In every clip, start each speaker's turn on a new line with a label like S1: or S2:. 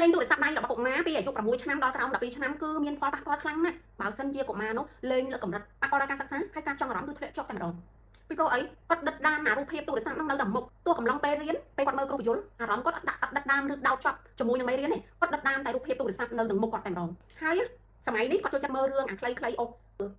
S1: លេងទូរស័ព្ទដៃរបស់កុមារពីអាយុ6ឆ្នាំដល់ក្រោម12ឆ្នាំគឺមានផលប៉ះពាល់ខ្លាំងណាស់បើសិនជាកុមារនោះលេងលើកម្រិតប៉ះពាល់ដល់ការសិក្សាហើយការចង់អារម្មណ៍គឺធ្លាក់ចុះតែម្ដងពីព្រោះអីគាត់ដិតដាមអារូបភាពទូរស័ព្ទនោះនៅតែមុខទោះកំឡុងពេលរៀនពេលគាត់មើលគ្រូបញ្យល់អារម្មណ៍គាត់អត់ដិតដាមឬដោតចប់ជាមួយនឹងមេរៀនទេគាត់ដិតដាមតែរូបភាពទូរស័ព្ទនៅនឹងមុខគាត់តែម្ដងហើយសម័យនេះគាត់ចូលចិត្តមើលរឿងអាខ្លីៗអុក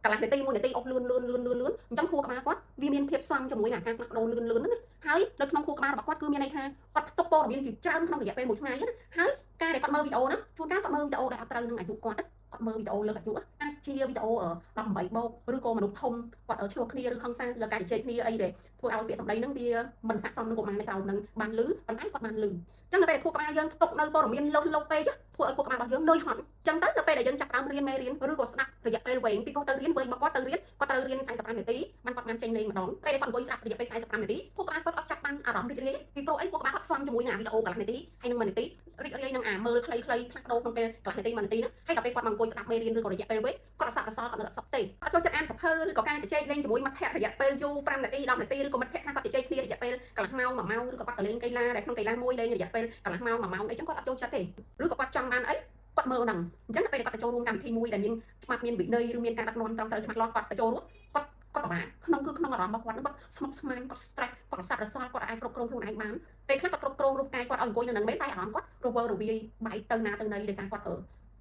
S1: កន្លះនាទី1នាទីអុកលឿនអញ្ចឹងខួរក្បាលគាត់វាមានភាពស្ងជាមួយនឹងការផ្លាស់ប្ដូរលឿនហ្នឹងណាហើយនៅក្នុងខួរក្បាលរបស់គាត់គឺមានន័យថាគាត់ផ្ទុកព័ត៌មានជាច្រើនក្នុងរយៈពេល1ថ្ងៃណាហើយការដែលគាត់មើលវីដេអូហ្នឹងជួនកាលគាត់មើលវីដេអូដែលអត់ត្រូវនឹងអាយុគាត់គាត់មើលវីដេអូលើអាយុអាចជាវីដេអូ18បូកឬក៏មនុស្សធំគាត់ឆ្លោះគ្នាឬខឹងសាលើការជជែកគ្នាអីដែលធ្វើឲ្យពាក្យសម្ដីហ្នឹងវាមិនស័ក្តិសមនឹងកុមារនៅក្រៅហ្នឹងបានលឺប៉ុន្តែគាត់បានលឺអញ្ចឹងនៅពេលដែលខួរក្បាលយើងផ្ទុកនៅព័ត៌មានលើសពេកធ្វើឲ្យខួរក្បាលរបស់យើងនឿយហត់អញ្ចឹងទៅនៅពេលដែលយើងចាប់ផ្ដើមរៀនមេរៀនឬក៏ស្ដាប់រយៈពេលវែងពីព្រោះទៅរៀនវែងរបស់គាត់ត្រូវរៀន45នាទីបានគាត់បានចេញលេងម្ដងពេលដែលគាត់អង្គុយស្ដាប់រយៈពេល45នាទីខួរក្បាលគាត់អត់ចាប់បានអារម្មណ៍រីករាយពីព្រោះអីខួរក្បាលគាត់ស្វំជាមួយនឹងវីដេអូកន្លះនាទីហើយនឹង1នាទីរីករាយនឹងអាមើលខ្លីៗផ្លាស់ប្ដូរក្នុងពេលកន្លះនាទី1នាទីហ្នឹងហើយដល់ពេលគាត់មកអង្គុយស្ដាប់មេរៀនឬក៏រយៈពេលវែងគាត់អត់សក់អសល់គាត់នៅអត់សុខទេគាត់ចូលចិត្តអានសភៅឬក៏ការជជែកលេងជាមួយមិត្តភ័ក្តិរយៈពេលយូរ5នាទី10នាទីឬក៏មិត្តភ័ក្តិខ្លះគាត់ជជែកគ្នារយៈពេលកន្លះម៉ោង1ម៉ោងឬក៏គាត់ទៅលេងកីឡាដែលក្នុងកីឡាមួយលេងរយៈពេលកន្លះម៉ោង1ម៉ោងអីចឹងគាត់អត់ចូលចិត្តទេឬក៏គាត់ចង់បានអីគាត់មើលហ្នឹងអញ្ចឹងពេលគាត់ទៅចូលរួមកម្មវិធីមួយដែលមានច្បាប់មានវិន័យឬមានការដឹកនាំត្រឹមត្រូវច្បាស់លាស់គាត់ទៅចូលរួមគាត់ពិបាកក្នុងអារម្មណ៍របស់គាត់គាត់ស្មុគស្មាញគាត់ stress គាត់រសាត់រសល់គាត់អាចគ្រប់គ្រងខ្លួនឯងបានពេលខ្លះគាត់គ្រប់គ្រងរូបកាយគាត់ឲ្យអង្គុយនៅនឹងមែនតែអារម្មណ៍គាត់រវើរវាយបែកទៅណាទៅណីដោយសារគាត់គា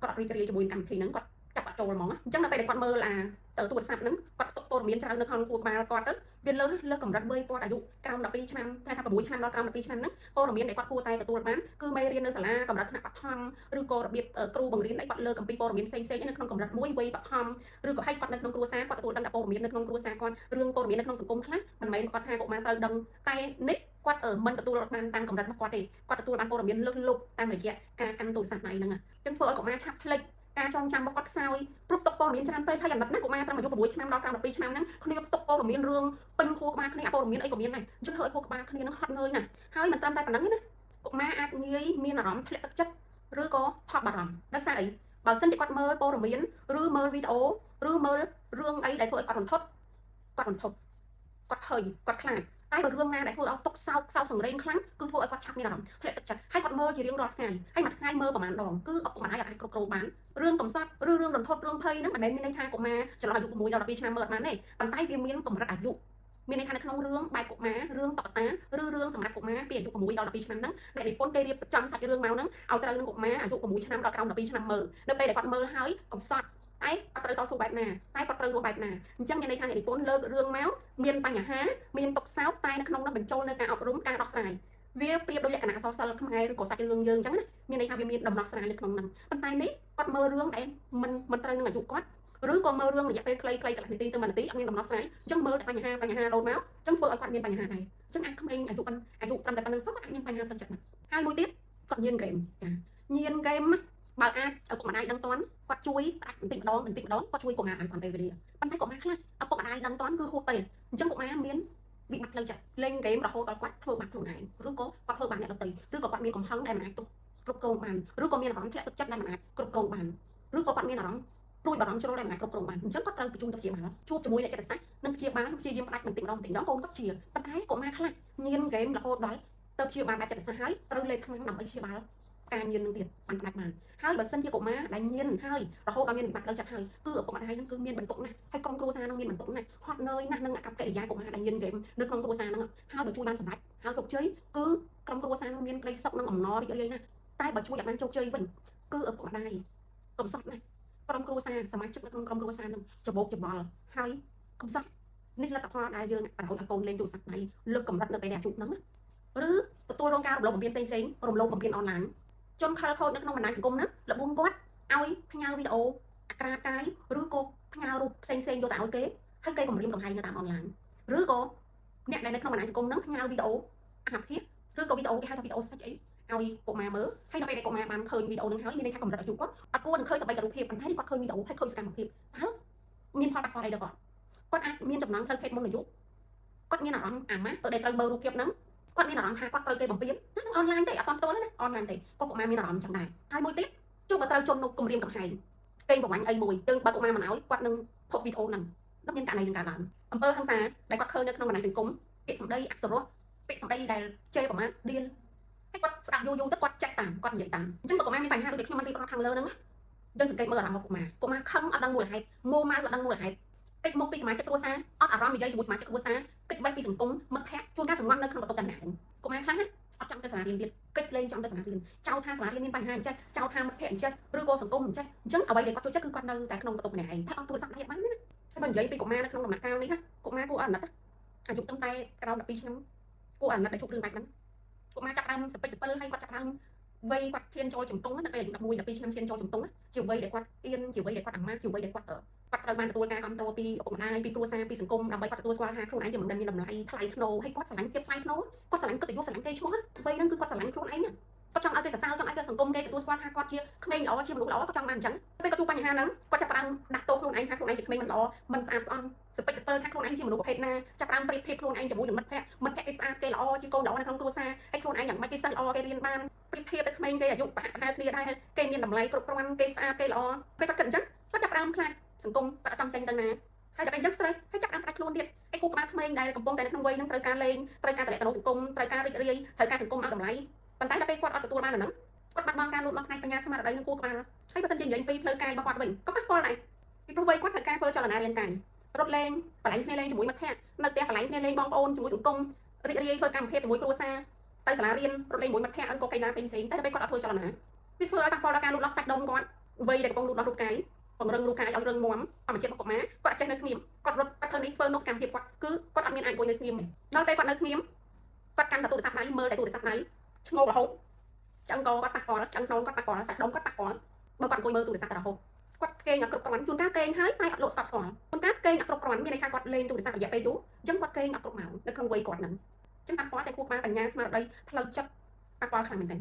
S1: ត់អត់រីករាយជាមួយកម្មវិធីហ្នឹងគាត់ចាប់អត់ចូលហ្មងអញ្ចឹងនៅពេលដែលគាត់មើលទៅទូរស័ព្ទហ្នឹងគាត់ផ្ទុកព័ត៌មានច្រើននៅក្នុងខួរក្បាលគាត់ទៅវាលើកម្រិតវ័យគាត់អាយុក្រោម12ឆ្នាំតែថា6ឆ្នាំដល់ក្រោម12ឆ្នាំហ្នឹងព័ត៌មានដែលគាត់គួរតែទទួលបានគឺមេរៀននៅសាលាកម្រិតថ្នាក់បឋមឬក៏របៀបគ្រូបង្រៀនអីគាត់លើកអំពីព័ត៌មានផ្សេងៗនៅក្នុងកម្រិតមួយវ័យបឋមឬក៏ឲ្យគាត់នៅក្នុងគ្រួសារគាត់ទទួលដឹងតែព័ត៌មាននៅក្នុងគ្រួសារគាត់រឿងព័ត៌មាននៅក្នុងសង្គមខ្លះមិនមែនគាត់ថាកុមារត្រូវដឹងតែនេះគាត់មិនទទួលបានតាមកម្រិតរបស់គាត់ទេគាត់ទទួលបានព័ត៌មានលើសលប់តាមរយៈការកាន់ទូរស័ព្ទដៃហ្នឹងអញ្ចឹងធ្វើឲ្យកុមារឆាប់ភ្លេចការចងចាំរបស់គាត់ខ្សោយព្រោះទុកព័ត៌មានច្រើនពេកហើយអាណិតណាកុមារត្រឹមអាយុ6ឆ្នាំដល់12ឆ្នាំហ្នឹងគ្នាផ្ទុកព័ត៌មានរឿងពេញខួរក្បាលគ្នាព័ត៌មានអីក៏មានដែរអញ្ចឹងធ្វើឲ្យខួរក្បាលគ្នានឹងហត់នឿយណាស់ហើយមិនត្រឹមតែប៉ុណ្្នឹងទេណាកុមារអាចងាយមានអារម្មណ៍ធ្លាក់ទឹកចិត្តឬក៏ថប់បារម្ភដោយសារអីបើសិនជាគាត់មើលព័ត៌មានឬមើលវីដេអូឬមើលរឿងអីដែលធ្វើឲ្យគាត់រន្ធត់គាត់ភ័យគាត់ខ្លាចតែបើរឿងណាដែលធ្វើឲ្យទុកសោកសង្រេងខ្លាំងគឺធ្វើឲ្យគាត់ឆាប់មានអារម្មណ៍ធ្លាក់ទឹកចិត្តហើយគាត់មើលជារៀងរាល់ថ្ងៃហើយមួយថ្ងៃមើលប្រហែលដងគឺឪពុកម្ដាយអាចគ្រប់គ្រងបានរឿងកំសត់ឬរឿងរន្ធត់រឿងភ័យហ្នឹងមិនមែនមានន័យថាកុមារចន្លោះអាយុ6ដល់12ឆ្នាំមើលអត់បានទេប៉ុន្តែវាមានកម្រិតអាយុមានន័យថានៅក្នុងរឿងបែបកុមាររឿងតុក្កតាឬរឿងសម្រាប់កុមារពីអាយុ6ដល់12ឆ្នាំហ្នឹងអ្នកនិពន្ធគេរៀបចំសាច់រឿងមកហ្នឹងឲ្យត្រូវនឹងកុមារអាយុ6ឆ្នាំដល់ក្រោម12ឆ្នាំមើលនៅពេលដែលគាត់មើលហើយកំសត់តែគាត់ត្រូវតស៊ូបែបណាតែគាត់ត្រូវរស់បែបណាអញ្ចឹងមានន័យថាអ្នកនិពន្ធលើករឿងមកមានបញ្ហាមានទុកសោកតែនៅក្នុងនោះបញ្ចូលនៅការអប់រំការដោះស្រាយវាប្រៀបដូចលក្ខណៈអក្សរសិល្ប៍ខ្មែរឬក៏សាច់រឿងយើងអញ្ចឹងណាមានន័យថាវាមានដំណោះស្រាយនៅក្នុងនោះប៉ុន្តែនេះគាត់មើលរឿងដែលមិនត្រូវនឹងអាយុគាត់ឬក៏មើលរឿងរយៈពេលខ្លីៗកន្លះនាទីទៅ1នាទីអត់មានដំណោះស្រាយអញ្ចឹងមើលតែបញ្ហាលោតមកអញ្ចឹងធ្វើឲ្យគាត់មានបញ្ហាដែរអញ្ចឹងអាចក្មេងអាយុត្រឹមតែប៉ុណ្្នឹងសោះគាត់អាចមានបញ្ហាផ្លូវចិត្តណាហើយមួយទៀតគាត់ញៀនហ្គេមចាញៀនហ្គេមបើអាចឪពុកម្ដាយដឹងតាន់គាត់ជួយអាចបន្តិចម្ដងគាត់ជួយកុមារអានពេលវេលាប៉ុន្តែកុមារខ្លះឪពុកម្ដាយដឹងតាន់គឺហួសពេលអញ្ចឹងកុមារមានវិបត្តិផ្លូវចិត្តលេងហ្គេមរហូតដល់គាត់ធ្វើបាបខ្លួនឯងឬក៏គាត់ធ្វើបាបអ្នកដទៃឬក៏គាត់មានកំហឹងដែលមិនអាចគ្រប់គ្រងបានឬក៏មានអារម្មណ៍ធ្លាក់ទឹកចិត្តដែលមិនអាចគ្រប់គ្រងបានឬក៏គាត់មានអារម្មណ៍ព្រួយបារម្ភជ្រុលដែលមិនអាចគ្រប់គ្រងបានអញ្ចឹងគាត់ត្រូវបញ្ជូនទៅព្យាបាលជួបជាមួយអ្នកចិត្តសាស្ត្រនិងព្យាបាលព្យាយាមផ្ដាច់បន្តិចម្ដងកូនគាត់ជាប៉ុន្តែកុមារខ្លះញៀនហ្គេមរហូតដល់ទៅព្យាបាលបែបចិត្តសាស្ត្រហើយត្រូវលេបថ្នាំដើម្បីព្យាបាលការញៀននឹងទៀតបានផ្ដាច់បានហើយបើសិនជាកុមារដែលញៀនហើយរហូតដល់មានវិបត្តិផ្លូវចិត្តហើយគឺឪពុកម្ដាយនឹងគឺមានបន្ទុកណាស់ហើយក្រុមគ្រួសារនឹងមានបន្ទុកណាស់ហត់នឿយណាស់នឹងអកប្បកិរិយាកុមារដែលញៀនហ្គេមនៅក្នុងគ្រួសារនឹងហើយបើជួយបានសម្រេចហើយជោគជ័យគឺក្រុមគ្រួសារនឹងមានក្តីសុខនិងអំណររីករាយណាស់តែបើជួយអត់បានជោគជ័យវិញគឺឪពុកម្ដាយកំសត់ណាស់ក្រុមគ្រួសារសមាជិកនៅក្នុងក្រុមគ្រួសារនឹងច្បោកច្បល់ហើយកំសត់នេះលទ្ធផលដែលយើងឲ្យកូនលេងទូរស័ព្ទដៃលើកកម្រិតនៅពេលដែលជួបនឹងឬទទួលរងការរំលោភបំពានផ្សេងរំលោភបំពានអនឡាញជនខិលខូចនៅក្នុងបណ្ដាញសង្គមហ្នឹងល្បួងគាត់ឲ្យផ្ញើវីដេអូអាក្រាតកាយឬក៏ផ្ញើរូបផ្សេងយកទៅឲ្យគេហើយគេគំរាមកំហែងនៅតាមអនឡាញឬក៏អ្នកដែលនៅក្នុងបណ្ដាញសង្គមហ្នឹងផ្ញើវីដេអូអាហារភាពឬក៏វីដេអូគេហៅថាវីដេអូសាច់អីឲ្យកុមារមើលហើយដល់ពេលដែលកុមារបានឃើញវីដេអូហ្នឹងហើយមានន័យថាកម្រិតអាយុគាត់អត់គួរនឹងឃើញសម្បីតែរូបភាពប៉ុន្តែគាត់ឃើញវីដេអូហើយឃើញសកម្មភាពតើមានផលប៉ះពាល់អីដល់គាត់អាចមានចំណងផ្លូវភេទមុនអាយុគាត់មានអារម្មណ៍អាម៉ាស់ទៅដែលត្រូវមើលរូបភាពហ្នឹងគាត់មានអារម្មណ៍ថាគាត់ត្រូវគេបំពេញហ្នឹងអនឡាញទេអត់ផ្ទាល់ទេណាអនឡាញទេក៏កុមារមានអារម្មណ៍ចឹងដែរហើយមួយទៀតជួបបើត្រូវជន់នោះគំរាមកំហែងកេងប្រវ័ញ្ចអីមួយទៅបើកុមារមិនឲ្យគាត់នឹងផុសវីដេអូហ្នឹងនឹងមានករណីនឹងកើតឡើងអំពើហិង្សាដែលគាត់ឃើញនៅក្នុងបណ្ដាញសង្គមពាក្យសម្ដីអក្សរោះពាក្យសម្ដីដែលជេរប្រមាថឌៀល ហើយគាត់ស្ដាប់យូរទៅគាត់ចាក់តាមគាត់និយាយតាមអញ្ចឹងបើកុមារមានបញ្ហាដូចខ្ញុំបានរៀបរាប់ខាងលើហ្នឹងយើងសង្កេតមើលអារម្មណ៍របស់កុមារខឹងអត់ដឹងមូលហេតុមួម៉ៅអត់ដឹងមូលហេតុកិច្ចមកពីសមាជិកគ្រួសារអត់អារម្មណ៍និយាយជាមួយសមាជិកគ្រួសារកិច្ចវេះពីសង្គមមិត្តភ័ក្តិជួនកាលសម្ងាត់នៅក្នុងបន្ទប់តែម្នាក់កុមារខ្លះណាអត់ចង់ទៅសាលារៀនទៀតកិច្ចលេងចង់ទៅសាលារៀនចោទថាសាលារៀនមានបញ្ហាអញ្ចឹងចោទថាមិត្តភ័ក្តិអញ្ចឹងឬក៏សង្គមអញ្ចឹងអ្វីដែលគាត់ចូលចិត្តគឺគាត់នៅតែក្នុងបន្ទប់ម្នាក់ឯងថាអត់ទូរស័ព្ទដៃបានណាហើយបើនិយាយពីកុមារនៅក្នុងដំណាក់កាលនេះណាកុមារគួរអាណិតអាយុตั้งតែក្រោម12ឆ្នាំគួរអាណិតដែលជួបរឿងបែបហ្នឹងកុមារចាប់ដើមសពិលហើយគាត់ចាប់ដើមវ័យគាត់ឈានចូលជំទង់ណាពេលអាយុ11 12ឆ្នាំឈានចូលជំទង់ជាវ័យដែលគាត់អៀនជាវ័យដែលគាត់អាម៉ាស់ជាវ័យដែលគាត់ត្រូវបានទទួលការគ្រប់គ្រងពីឪពុកម្ដាយពីគ្រួសារពីសង្គមដើម្បីគាត់ទទួលស្គាល់ថាខ្លួនឯងជាមនុស្សដែលមានតម្លៃថ្លៃថ្នូរហើយគាត់ស្រឡាញ់ភាពថ្លៃថ្នូរគាត់ស្រឡាញ់កិត្តិយសស្រឡាញ់កេរ្តិ៍ឈ្មោះវ័យហ្នឹងគឺគាត់ស្រឡាញ់ខ្លួនឯងគាត់ចង់ឲ្យគេសរសើរចង់ឲ្យគេសង្គមគេទទួលស្គាល់ថាគាត់ជាក្មេងល្អជាមនុស្សល្អគាត់ចង់បានអញ្ចឹងពេលគាត់ជួបបញ្ហាហ្នឹងគាត់ចាប់ផ្ដើមដាក់ទោសខ្លួនឯងថាខ្លួនឯងជាក្មេងមិនល្អមិនស្អាតស្អំសពិលថាខ្លួនឯងជាមនុស្សប្រភេទណាចាប់ផ្ដើមប្រៀបធៀបខ្លួនឯងជាមួយនឹងមិត្តភ័ក្តិគេស្អាតគេល្អជាកូនល្អនៅក្នុងគ្រួសារហើយខ្លួនឯងយ៉ាងម៉េចគេសិស្សល្អគេរៀនបានប្រៀបធៀបទៅក្មេងគេអាយុប្រហែលគ្នាដែរគេមានតម្លៃគ្រប់គ្រាន់គេស្អាតគេល្អពេលគាត់គិតអញ្ចឹងគាត់ចាប់ផ្ដើមខ្លាចសង្គមគាត់អត់ចង់ចេញទៅណាហើយដល់ពេលអញ្ចឹង stress ហើយចាប់ផ្ដើមផ្ដាច់ខ្លួនទៀតឯគូក្បាលក្មេងដែលកំពុងតែនៅក្នុងវ័យហ្នឹងត្រូវការលេងត្រូវការតំណែងសង្គមត្រូវការរីករាយត្រូវការសង្គមឲ្យតម្លៃប៉ុន្តែដល់ពេលគាត់អត់ទទួលបានអាហ្នឹងគាត់បាត់បង់ការលូតលាស់ផ្នែកបញ្ញាស្មារតីនឹងគូក្បាលហើយបើសិនជានិយាយពីផ្លូវកាយរបស់គាត់វិញក៏ប៉ះពាល់ដែរពីព្រោះវ័យគាត់ត្រូវការធ្វើចលនារាងកាយរត់លេងបលែងគ្នាលេងជាមួយមិត្តភ័ក្តិនៅផ្ទះបលែងគ្នាលេងបងប្អូនជាមួយសង្គមរីករាយធ្វើសកម្មភាពជាមួយគ្រួសារទៅសាលារៀនរត់លេងជាមួយមិត្តភ័ក្តិអង្គកីឡាផ្សេងៗតែដល់ពេលគាត់អត់ធ្វើចលនាវាធ្វើឲ្យប៉ះពាល់ដល់ការលូតលាស់សាច់ដុំគាត់វ័យដែលកំពុងលូតលាស់រូបកាយពង្រឹងរូបកាយឲ្យរឹងមាំធម្មជាតិរបស់កុមារគាត់ចេះនៅស្ងៀមគាត់រត់គាត់ធ្វើនេះធ្វើនោះសកម្មភាពគាត់គឺគាត់អត់មានអាចអង្គុយនៅស្ងៀមទេដល់ពេលគាត់នៅស្ងៀមគាត់កាន់តែទូរស័ព្ទដៃមើលតែទូរស័ព្ទដៃឈ្ងោករហូតឆ្អឹងកគាត់ប៉ះពាល់ឆ្អឹងខ្នងគាត់ប៉ះពាល់សាច់ដុំគាត់ប៉ះពាល់បើគាត់អង្គុយមើលទូរស័ព្ទតែរហូតគាត់គេងអត់គ្រប់គ្រាន់ជួនកាលគេងហើយតែអត់លោកស្កប់ស្គាល់ជួនកាលគេងអត់គ្រប់គ្រាន់មានន័យថាគាត់លេងទូរស័ព្ទរយៈពេលយូរអញ្ចឹងគាត់គេងអត់គ្រប់ម៉ោងនៅក្នុងវ័យគាត់ហ្នឹងអញ្ចឹងប៉ះពាល់តែគូក្បាលបញ្ញាស្មារតីផ្លូវចិត្តប៉ះពាល់ខ្លាំងមែនទែន